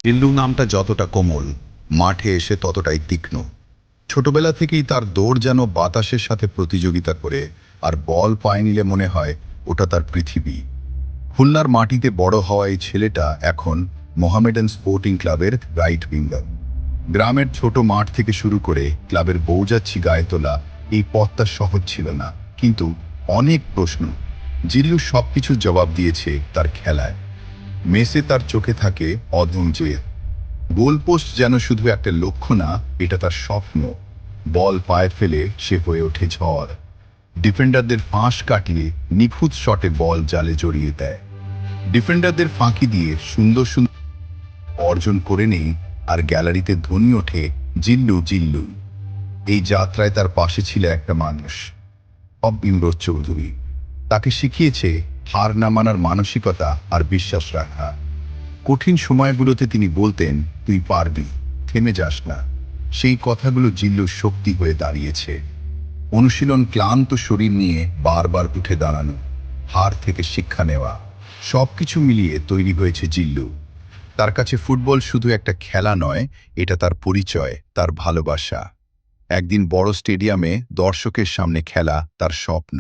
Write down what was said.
জিল্লু নামটা যতটা কোমল, মাঠে এসে ততটাই তীক্ষ্ণ। ছোটবেলা থেকেই তার দৌড় যেন বাতাসের সাথে প্রতিযোগিতা করে, আর বল পায়ে নিলে মনে হয় ওটা তার পৃথিবী। খুলনার মাটিতে বড় হওয়া এই ছেলেটা এখন মোহামেডান স্পোর্টিং ক্লাবের রাইট উইঙ্গার। গ্রামের ছোট মাঠ থেকে শুরু করে ক্লাবের বৌযাচ্ছি গায়ে তোলা এই পথটা সহজ ছিল না, কিন্তু অনেক প্রশ্ন। জিল্লু সবকিছুর জবাব দিয়েছে তার খেলায়। মেসে তার চোখে থাকে অধম জেদ। গোলপোস্ট যেন শুধু একটা লক্ষ্য না, এটা তার স্বপ্ন। বল পায়ে ফেলে সে হয়ে ওঠে ঝড়। ডিফেন্ডারদের ফাঁস কাটিয়ে নিখুঁত শটে বল জালে জড়িয়ে দেয়। ডিফেন্ডারদের ফাঁকি দিয়ে সুন্দর সুন্দর অর্জন করে নেই, আর গ্যালারিতে ধ্বনি ওঠে জিল্লু জিল্লু। এই যাত্রায় তার পাশে ছিল একটা মানুষ, ইমরোজ চৌধুরী। তাকে শিখিয়েছে হার না মানার মানসিকতা আর বিশ্বাস রাখা। কঠিন সময়গুলোতে তিনি বলতেন, তুই পারবি, থেমে যাস না। সেই কথাগুলো জিল্লুর শক্তি হয়ে দাঁড়িয়েছে। অনুশীলন, ক্লান্ত শরীর নিয়ে বারবার উঠে দাঁড়ানো, হার থেকে শিক্ষা নেওয়া, সবকিছু মিলিয়ে তৈরি হয়েছে জিল্লু। তার কাছে ফুটবল শুধু একটা খেলা নয়, এটা তার পরিচয়, তার ভালোবাসা। একদিন বড় স্টেডিয়ামে দর্শকের সামনে খেলা তার স্বপ্ন।